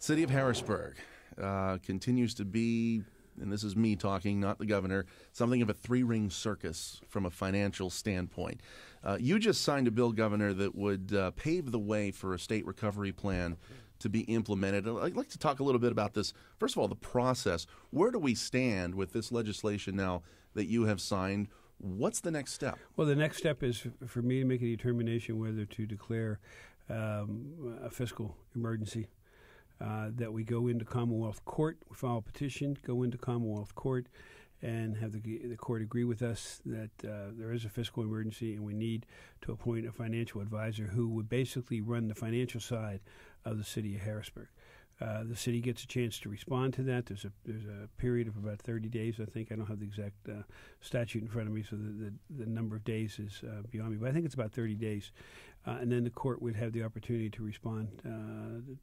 City of Harrisburg continues to be, and this is me talking, not the governor, something of a three-ring circus from a financial standpoint. You just signed a bill, Governor, that would pave the way for a state recovery plan to be implemented. I'd like to talk a little bit about this. First of all, the process. Where do we stand with this legislation now that you have signed? What's the next step? Well, the next step is for me to make a determination whether to declare a fiscal emergency. That we go into Commonwealth Court, we file a petition, go into Commonwealth Court, and have the court agree with us that there is a fiscal emergency and we need to appoint a financial advisor who would basically run the financial side of the City of Harrisburg. The city gets a chance to respond to that. There's a period of about 30 days, I think. I don't have the exact statute in front of me, so the number of days is beyond me. But I think it's about 30 days. And then the court would have the opportunity to respond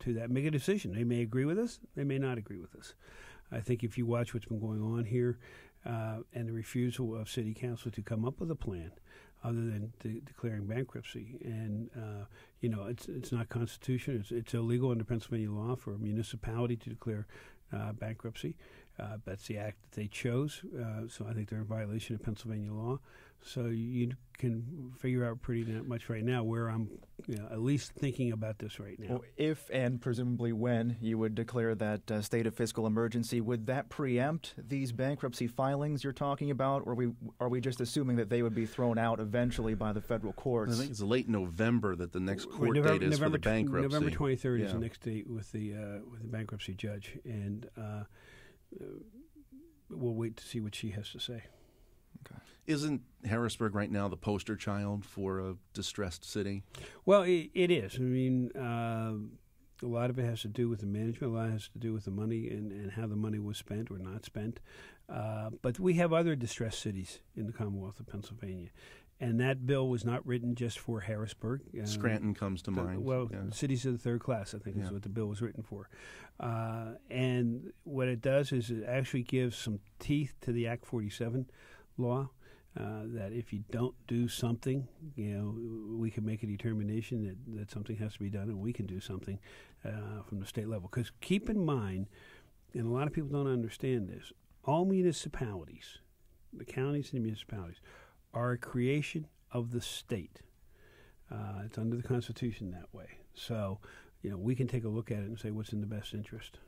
to that, make a decision. They may agree with us. They may not agree with us. I think if you watch what's been going on here and the refusal of city council to come up with a plan other than declaring bankruptcy. And, it's not constitutional. It's illegal under Pennsylvania law for a municipality to declare bankruptcy. That's the act that they chose. So I think they're in violation of Pennsylvania law. So you can figure out pretty much right now where I'm at least thinking about this right now. Well, if and presumably when you would declare that state of fiscal emergency, would that preempt these bankruptcy filings you're talking about, or are we just assuming that they would be thrown out eventually by the federal courts? I think it's late November that the next court date is for the bankruptcy. November 23rd is the next date with the bankruptcy judge, and we'll wait to see what she has to say. Okay. Isn't Harrisburg right now the poster child for a distressed city? Well, it is. I mean, a lot of it has to do with the management. A lot has to do with the money and how the money was spent or not spent. But we have other distressed cities in the Commonwealth of Pennsylvania. And that bill was not written just for Harrisburg. Scranton comes to mind. Cities of the third class, I think, is what the bill was written for. And what it does is it actually gives some teeth to the Act 47 law, that if you don't do something, we can make a determination that something has to be done, and we can do something from the state level. Because keep in mind, and a lot of people don't understand this, all municipalities, the counties and the municipalities, are a creation of the state. It's under the Constitution that way. So, we can take a look at it and say what's in the best interest.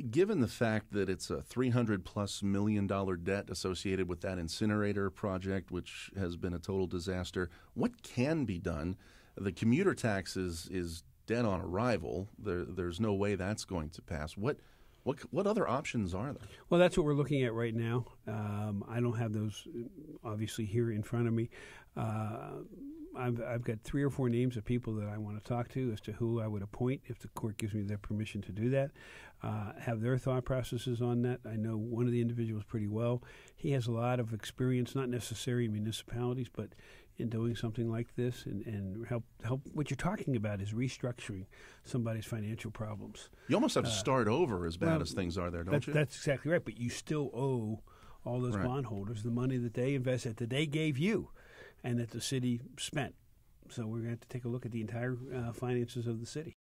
Given the fact that it's a $300+ million debt associated with that incinerator project, which has been a total disaster, what can be done? The commuter tax is dead on arrival. There's no way that's going to pass. What other options are there? Well, that's what we're looking at right now. I don't have those obviously here in front of me. I've got 3 or 4 names of people that I want to talk to as to who I would appoint if the court gives me their permission to do that. Have their thought processes on that. I know one of the individuals pretty well. He has a lot of experience, not necessarily in municipalities, but in doing something like this and help. What you're talking about is restructuring somebody's financial problems. You almost have to start over as bad as things are there, don't you? That's exactly right, but you still owe all those bondholders the money that they invested, that they gave you, and that the city spent. So we're going to have to take a look at the entire finances of the city.